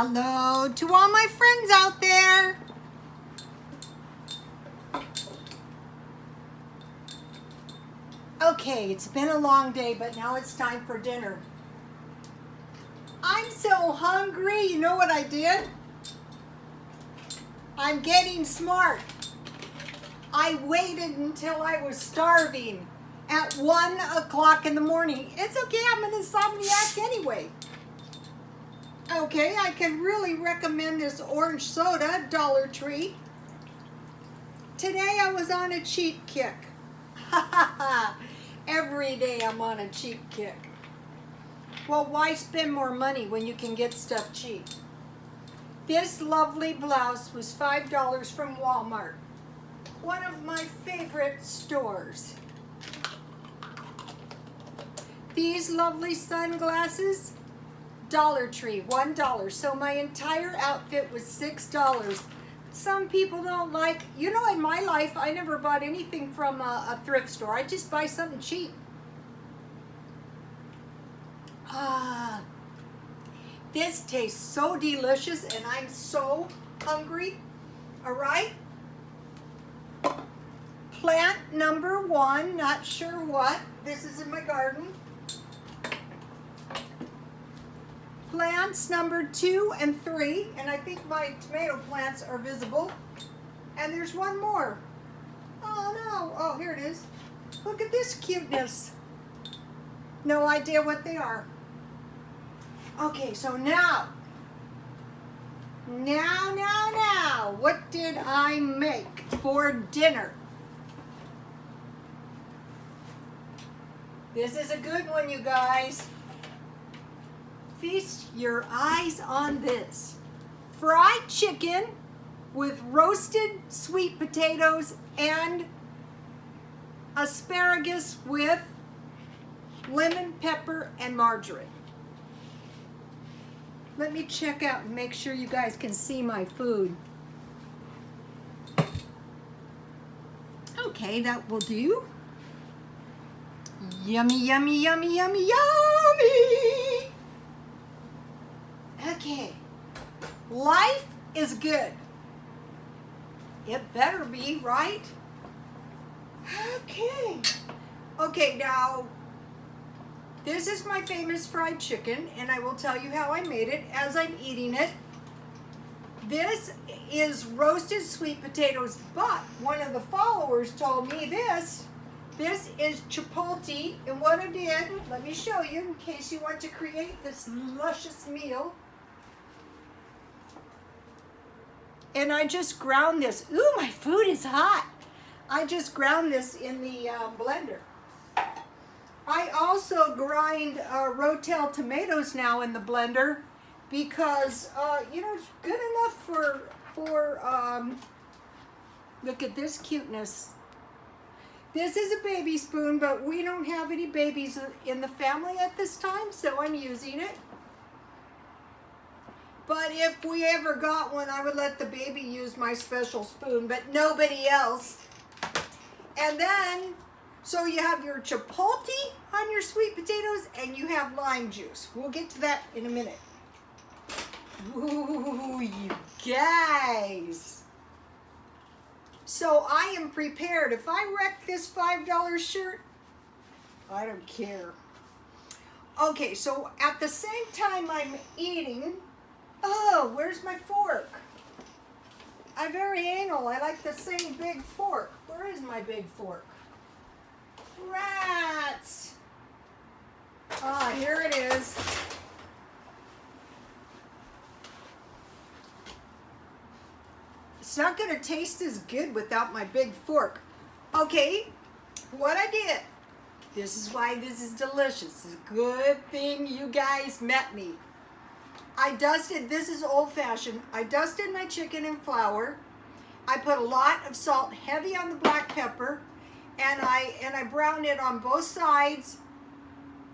Hello to all my friends out there. Okay, it's been a long day, but now it's time for dinner. I'm so hungry. You know what I did? I'm getting smart. I waited until I was starving at 1 o'clock in the morning. It's okay, I'm an insomniac anyway. Okay, I can really recommend this orange soda, Dollar Tree. Today I was on a cheap kick. Every day I'm on a cheap kick. Well, why spend more money when you can get stuff cheap? This lovely blouse was $5 from Walmart, one of my favorite stores. These lovely sunglasses, Dollar Tree, $1. So my entire outfit was $6. Some people don't like, you know, in my life, I never bought anything from a thrift store. I just buy something cheap. This tastes so delicious and I'm so hungry. All right. Plant number 1, not sure what. This is in my garden. Plants number 2 and 3, and I think my tomato plants are visible. And there's one more. Oh no, oh here it is. Look at this cuteness. No idea what they are. Okay, so now, what did I make for dinner? This is a good one, you guys. Feast your eyes on this. Fried chicken with roasted sweet potatoes and asparagus with lemon, pepper, and margarine. Let me check out and make sure you guys can see my food. Okay, that will do. Yummy, yummy, yummy, yummy, yummy. Okay, life is good. It better be, right? Okay, now, this is my famous fried chicken, and I will tell you how I made it as I'm eating it. This is roasted sweet potatoes, but one of the followers told me this is chipotle, and what I did, let me show you in case you want to create this luscious meal. And I just ground this. Ooh, my food is hot. I just ground this in the blender. I also grind Rotel tomatoes now in the blender because, you know, it's good enough for look at this cuteness. This is a baby spoon, but we don't have any babies in the family at this time, so I'm using it. But if we ever got one, I would let the baby use my special spoon, but nobody else. And then, so you have your chipotle on your sweet potatoes, and you have lime juice. We'll get to that in a minute. Ooh, you guys. So I am prepared. If I wreck this $5 shirt, I don't care. Okay, so at the same time I'm eating, oh, where's my fork? I'm very anal. I like the same big fork. Where is my big fork? Rats. Ah, here it is. It's not going to taste as good without my big fork. Okay, what I did. This is why this is delicious. It's a good thing you guys met me. I dusted, this is old-fashioned. I dusted my chicken in flour. I put a lot of salt, heavy on the black pepper, and I browned it on both sides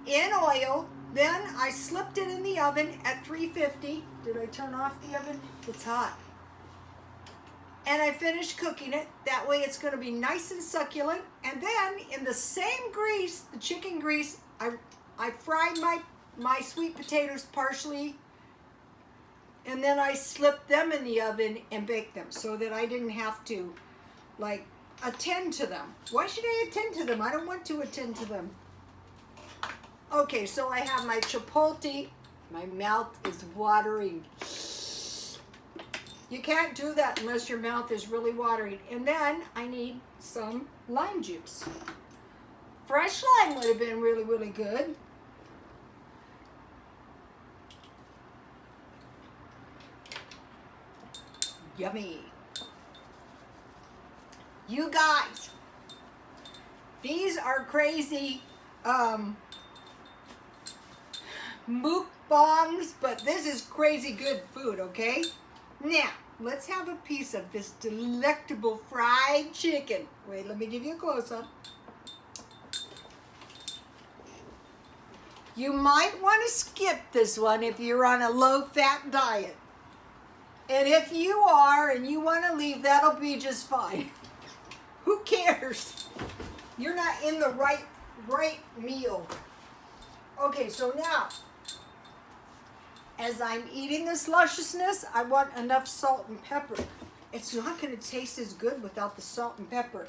in oil. Then I slipped it in the oven at 350. Did I turn off the oven? It's hot. And I finished cooking it. That way it's going to be nice and succulent. And then in the same grease, the chicken grease, I fried my sweet potatoes partially And then I slipped them in the oven and baked them so that I didn't have to, like, attend to them. Why should I attend to them? I don't want to attend to them. Okay, so I have my chipotle. My mouth is watering. You can't do that unless your mouth is really watering. And then I need some lime juice. Fresh lime would have been really, really good. Yummy. You guys, these are crazy mukbangs, but this is crazy good food, okay? Now, let's have a piece of this delectable fried chicken. Wait, let me give you a close-up. You might want to skip this one if you're on a low-fat diet. And if you are and you want to leave, that'll be just fine. Who cares? You're not in the right meal. Okay, so now, as I'm eating this lusciousness, I want enough salt and pepper. It's not going to taste as good without the salt and pepper.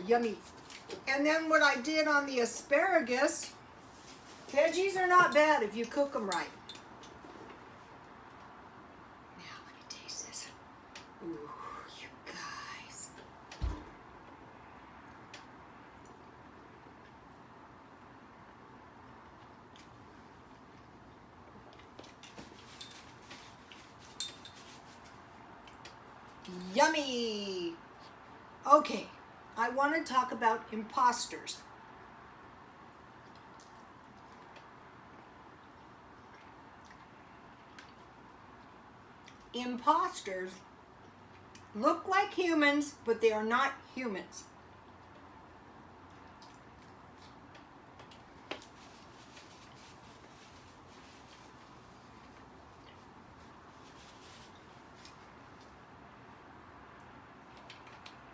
Yummy. And then what I did on the asparagus, veggies are not bad if you cook them right. Now let me taste this. Ooh, you guys. Yummy. Okay, I want to talk about imposters. Imposters look like humans, but they are not humans.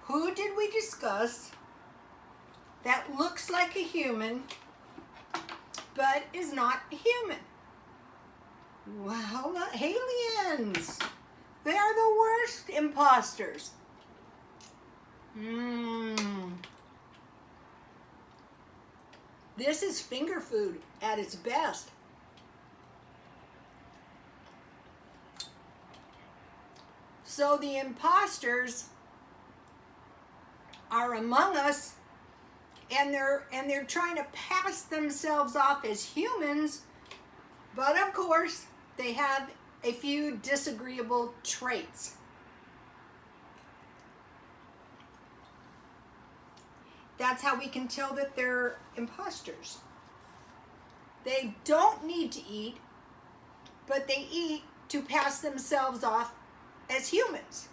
Who did we discuss that looks like a human, but is not human? Well, the aliens. They are the worst imposters. This is finger food at its best. So the imposters are among us, and they're trying to pass themselves off as humans, but of course they have a few disagreeable traits. That's how we can tell that they're imposters. They don't need to eat, but they eat to pass themselves off as humans.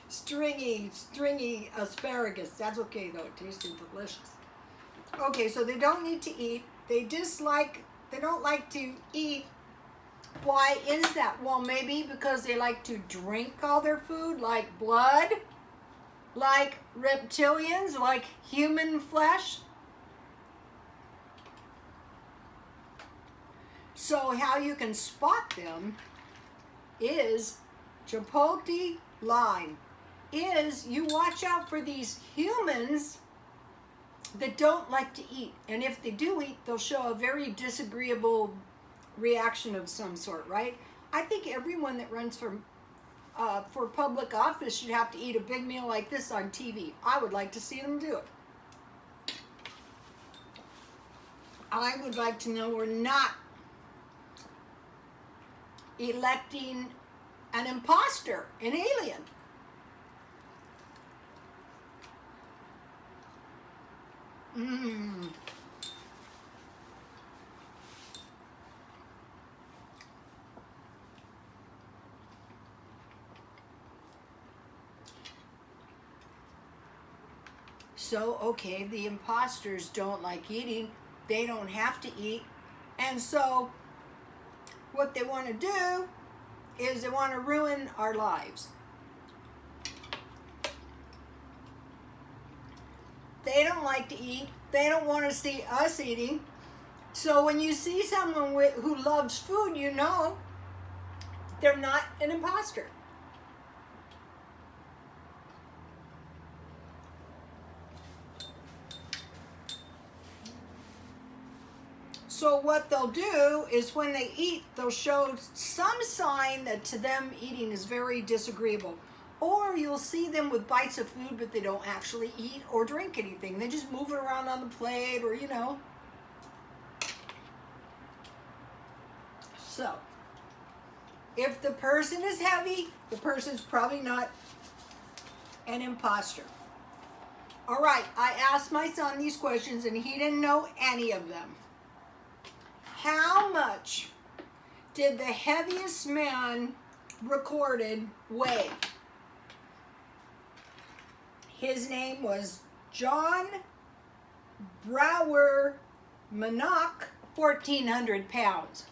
Stringy asparagus. That's okay though, it tasted delicious. Okay, so they don't need to eat. They don't like to eat. Why is that? Well, maybe because they like to drink all their food, like blood, like reptilians, like human flesh. So how you can spot them is chipotle lime. Is you watch out for these humans that don't like to eat. And if they do eat, they'll show a very disagreeable reaction of some sort, right? I think everyone that runs for public office should have to eat a big meal like this on TV. I would like to see them do it. I would like to know we're not electing an imposter, an alien. So, okay, the imposters don't like eating. They don't have to eat. And so, what they want to do is they want to ruin our lives. They don't like to eat. They don't want to see us eating. So when you see someone who loves food, you know they're not an imposter. So what they'll do is when they eat, they'll show some sign that to them eating is very disagreeable. Or you'll see them with bites of food, but they don't actually eat or drink anything. They just move it around on the plate or, you know. So, if the person is heavy, the person's probably not an imposter. All right, I asked my son these questions and he didn't know any of them. How much did the heaviest man recorded weigh? His name was John Brower Manock, 1,400 pounds.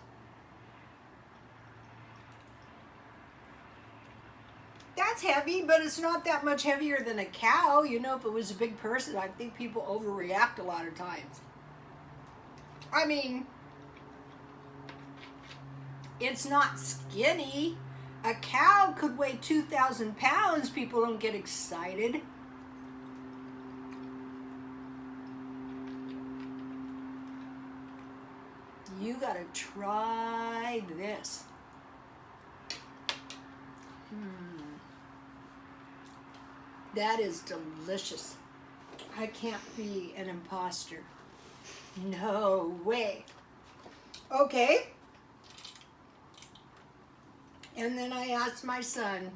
That's heavy, but it's not that much heavier than a cow. You know, if it was a big person, I think people overreact a lot of times. I mean, it's not skinny. A cow could weigh 2,000 pounds. People don't get excited. You gotta try this. That is delicious. I can't be an imposter. No way. Okay. And then I asked my son,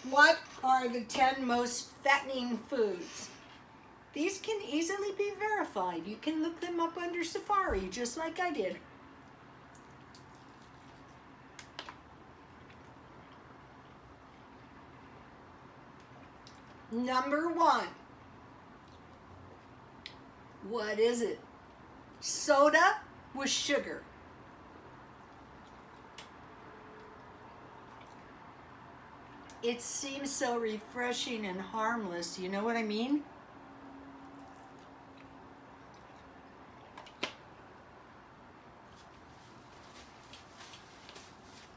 what are the 10 most fattening foods? These can easily be verified. You can look them up under Safari, just like I did. Number 1. What is it? Soda with sugar. It seems so refreshing and harmless. You know what I mean?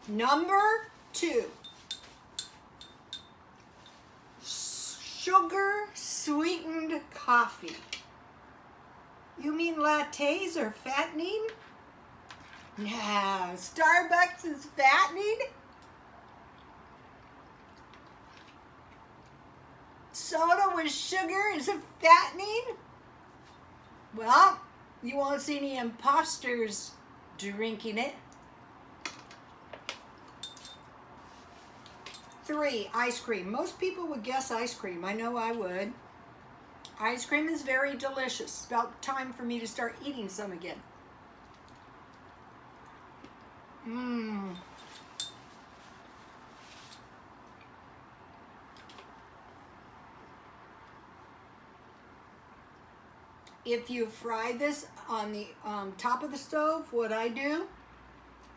Number 2. Sugar sweetened coffee. You mean lattes are fattening? No, Starbucks is fattening? Soda with sugar is it fattening? Well, you won't see any imposters drinking it. 3, ice cream. Most people would guess ice cream. I know I would. Ice cream is very delicious. It's about time for me to start eating some again. If you fry this on the top of the stove, what I do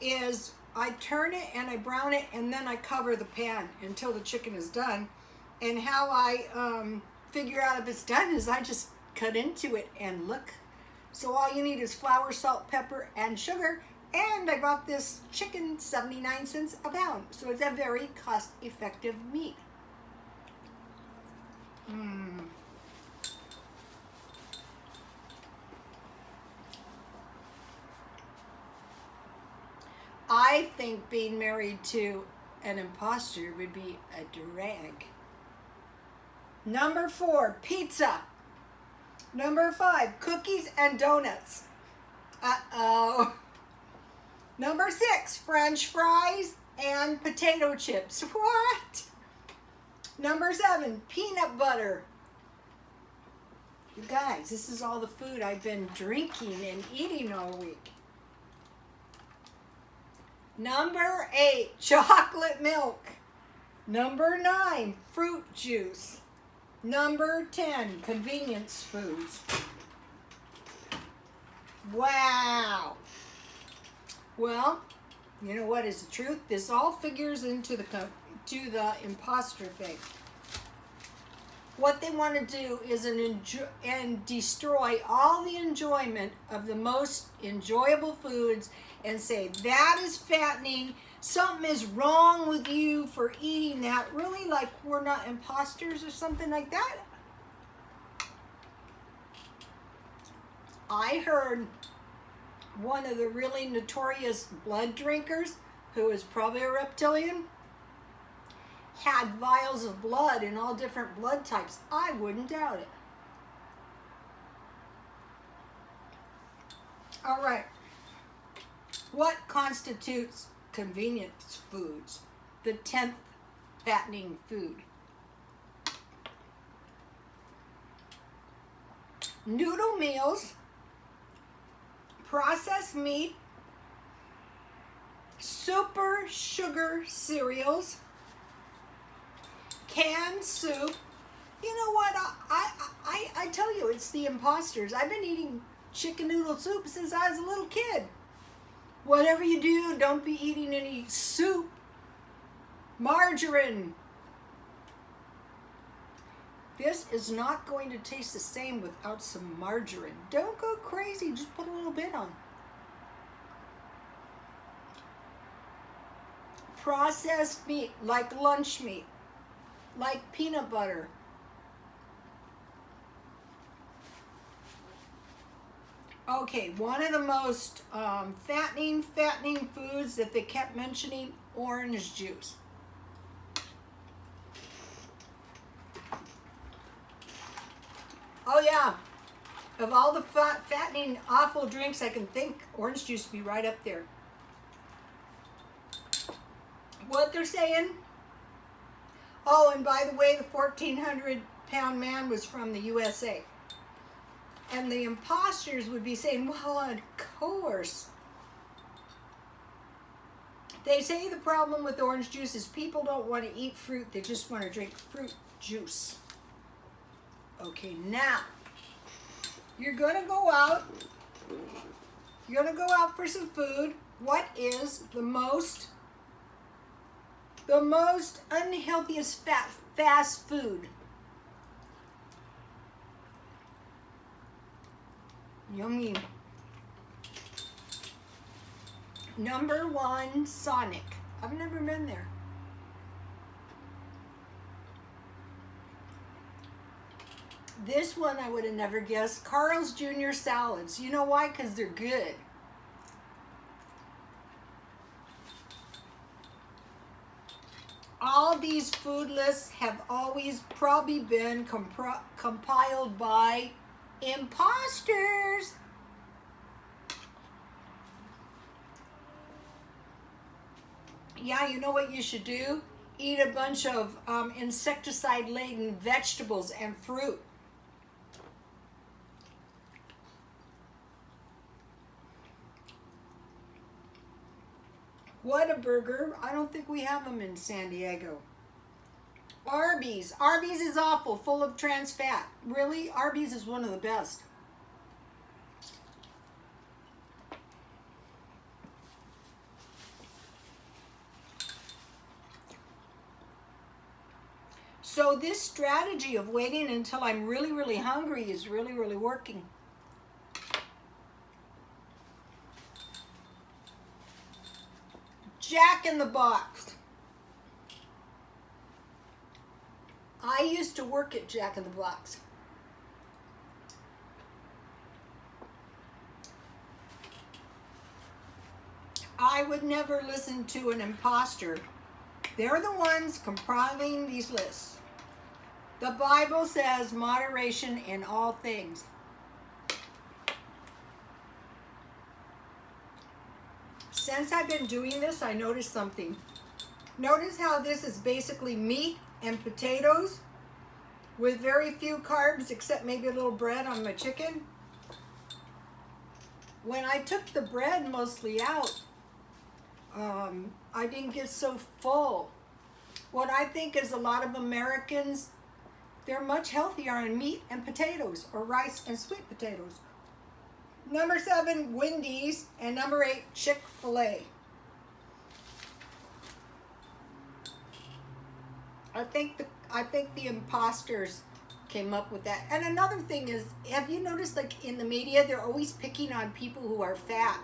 is I turn it and I brown it and then I cover the pan until the chicken is done. And how I figure out if it's done is I just cut into it and look. So all you need is flour, salt, pepper, and sugar. And I bought this chicken 79 cents a pound. So it's a very cost-effective meat. I think being married to an imposter would be a drag. Number 4, pizza. Number 5, cookies and donuts. Uh-oh. Number 6, French fries and potato chips. What? Number 7, peanut butter. You guys, this is all the food I've been drinking and eating all week. Number 8, chocolate milk. Number 9, fruit juice. Number 10, convenience foods. Wow. Well, you know what is the truth? This all figures into the imposter thing. what they want to do is and destroy all the enjoyment of the most enjoyable foods and say that is fattening. Something is wrong with you for eating that. Really, like we're not imposters or something like that. I heard one of the really notorious blood drinkers, who is probably a reptilian, had vials of blood in all different blood types. I wouldn't doubt it. All right. What constitutes convenience foods? The 10th fattening food. Noodle meals, processed meat, super sugar cereals, canned soup. You know what? I tell you, it's the imposters. I've been eating chicken noodle soup since I was a little kid. Whatever you do, don't be eating any soup. Margarine. This is not going to taste the same without some margarine. Don't go crazy, just put a little bit on. Processed meat, like lunch meat, like peanut butter. Okay, one of the most fattening foods that they kept mentioning, orange juice. Oh yeah, of all the fattening awful drinks I can think, orange juice would be right up there. What they're saying, oh, and by the way, the 1,400-pound man was from the USA. And the imposters would be saying, well, of course. They say the problem with orange juice is people don't want to eat fruit, they just want to drink fruit juice. Okay, now, you're going to go out. You're going to go out for some food. What is the most unhealthiest fast food? Yummy. Number 1, Sonic. I've never been there. This one I would have never guessed. Carl's Jr. salads. You know why? Because they're good. All these food lists have always probably been compiled by imposters. Yeah, you know what you should do? Eat a bunch of insecticide-laden vegetables and fruit. Whataburger, I don't think we have them in San Diego. Arby's. Arby's is awful, full of trans fat. Really? Arby's is one of the best. So this strategy of waiting until I'm really, really hungry is really, really working. Jack in the Box. I used to work at Jack in the Box. I would never listen to an imposter. They're the ones compiling these lists. The Bible says moderation in all things. Since I've been doing this, I noticed something. Notice how this is basically meat and potatoes with very few carbs, except maybe a little bread on my chicken. When I took the bread mostly out, I didn't get so full. What I think is a lot of Americans, they're much healthier on meat and potatoes, or rice and sweet potatoes. Number 7, Wendy's, and number 8, Chick-fil-A. I think the imposters came up with that. And another thing is, have you noticed, like, in the media, they're always picking on people who are fat?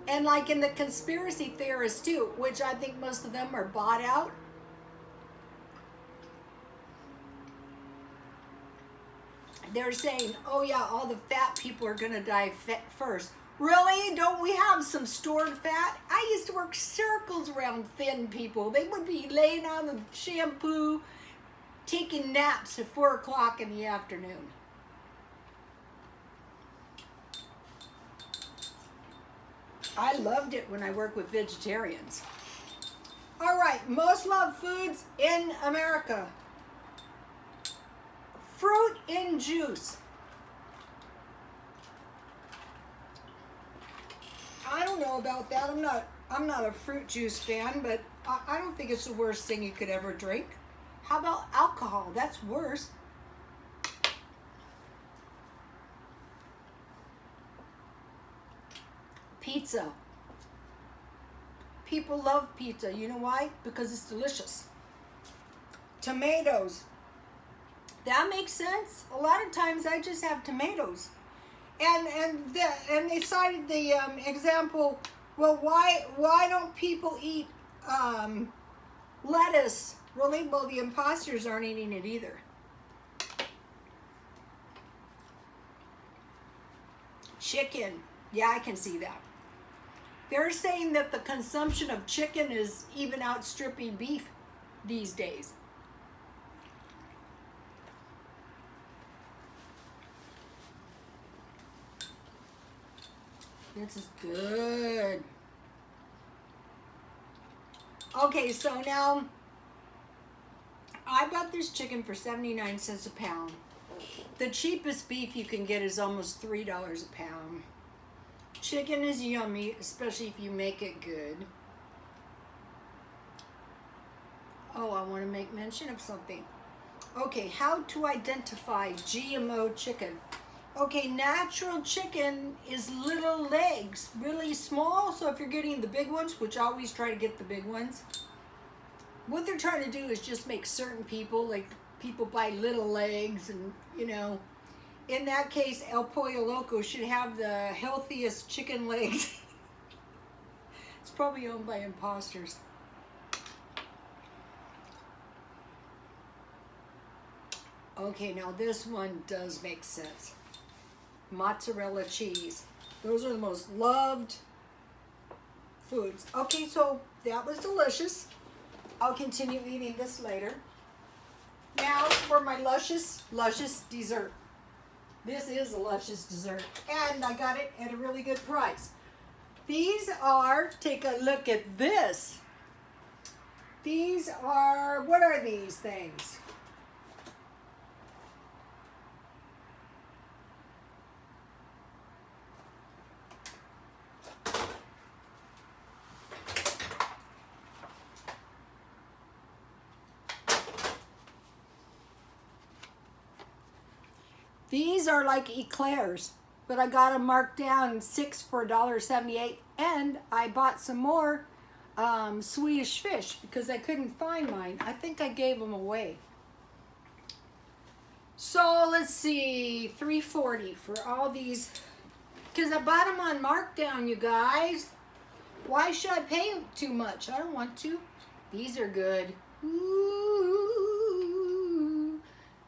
And like in the conspiracy theorists too, which I think most of them are bought out. They're saying, oh yeah, all the fat people are gonna die first. Really? Don't we have some stored fat? I used to work circles around thin people. They would be laying on the shampoo, taking naps at 4 o'clock in the afternoon. I loved it when I worked with vegetarians. All right, most loved foods in America. Fruit in juice. I don't know about that. I'm not a fruit juice fan, but I don't think it's the worst thing you could ever drink. How about alcohol? That's worse. Pizza. People love pizza. You know why? Because it's delicious. Tomatoes. That makes sense. A lot of times I just have tomatoes. And they cited the example, well, why don't people eat lettuce? Really? Well, the imposters aren't eating it either. Chicken. Yeah, I can see that. They're saying that the consumption of chicken is even outstripping beef these days. This is good. Okay, so now I bought this chicken for 79 cents a pound. The cheapest beef you can get is almost $3 a pound. Chicken is yummy, especially if you make it good. Oh, I want to make mention of something. Okay, how to identify GMO chicken. Okay, natural chicken is little legs, really small. So if you're getting the big ones, which I always try to get the big ones, what they're trying to do is just make certain people, like people buy little legs and, you know, in that case, El Pollo Loco should have the healthiest chicken legs. It's probably owned by imposters. Okay, now this one does make sense. Mozzarella cheese. Those are the most loved foods. Okay, so that was delicious. I'll continue eating this later. Now for my luscious dessert. This is a luscious dessert, and I got it at a really good price. These are, take a look at this. These are, what are these things? These are like eclairs, but I got them marked down 6 for $1.78, and I bought some more Swedish fish because I couldn't find mine. I think I gave them away. So let's see, $3.40 for all these, because I bought them on markdown, you guys. Why should I pay too much? I don't want to. These are good. Ooh.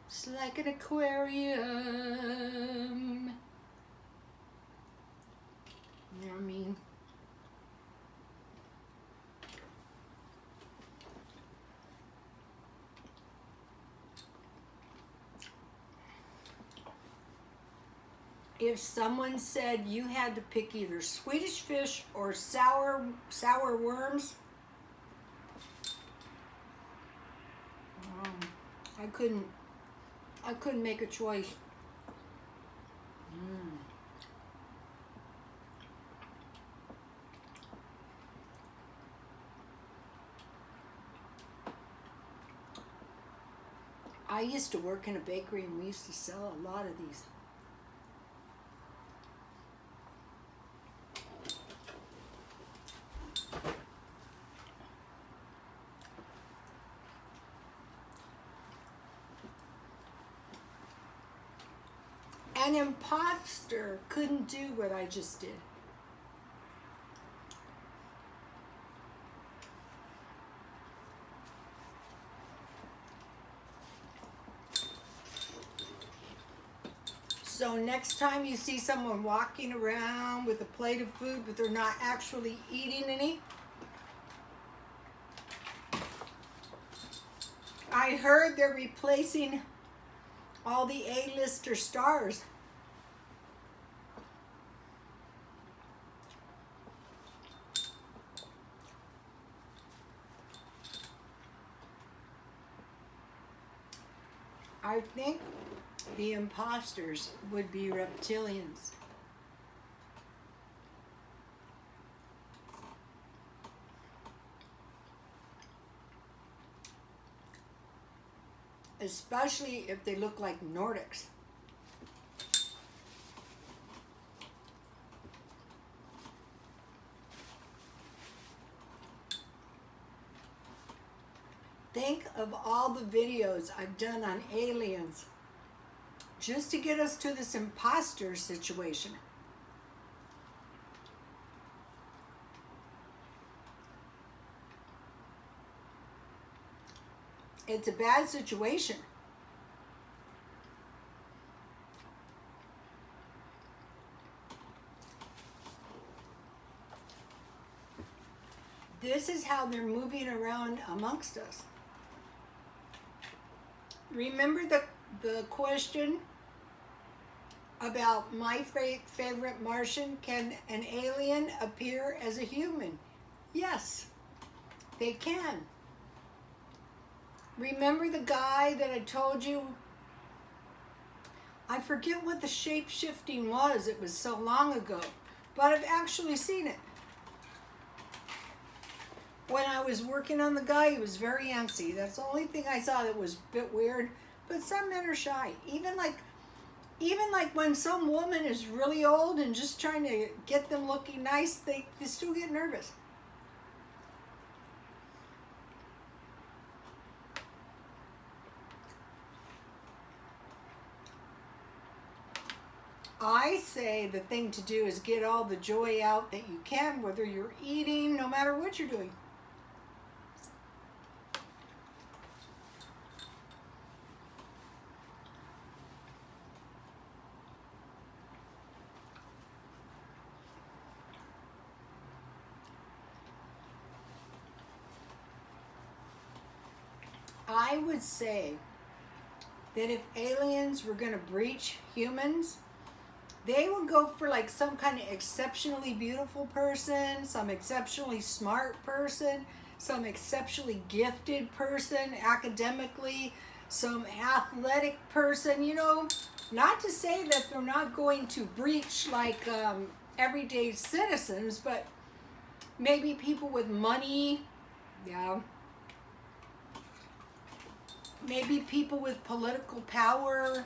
It's like an aquarium. You know what I mean? If someone said you had to pick either Swedish fish or sour worms, I couldn't make a choice. I used to work in a bakery and we used to sell a lot of these. An imposter couldn't do what I just did. So next time you see someone walking around with a plate of food, but they're not actually eating any, I heard they're replacing all the A-lister stars. I think the imposters would be reptilians. Especially if they look like Nordics. Think of all the videos I've done on aliens just to get us to this imposter situation. It's a bad situation. This is how they're moving around amongst us. Remember the question about my favorite Martian? Can an alien appear as a human? Yes, they can. Remember the guy that I told you? I forget what the shape-shifting was. It was so long ago, but I've actually seen it. When I was working on the guy, he was very antsy. That's the only thing I saw that was a bit weird. But some men are shy. Even like when some woman is really old and just trying to get them looking nice, they still get nervous. I say the thing to do is get all the joy out that you can, whether you're eating, no matter what you're doing. I would say that if aliens were going to breach humans, they would go for like some kind of exceptionally beautiful person, some exceptionally smart person, some exceptionally gifted person academically, some athletic person, you know. Not to say that they're not going to breach like everyday citizens, but maybe people with money, yeah. Maybe people with political power,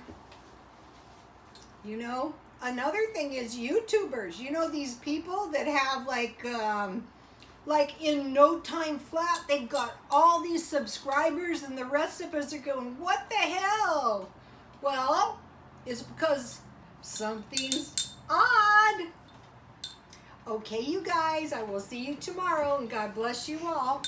you know. Another thing is YouTubers. You know, these people that have like in no time flat, they've got all these subscribers and the rest of us are going, what the hell? Well, it's because something's odd. Okay, you guys, I will see you tomorrow and God bless you all.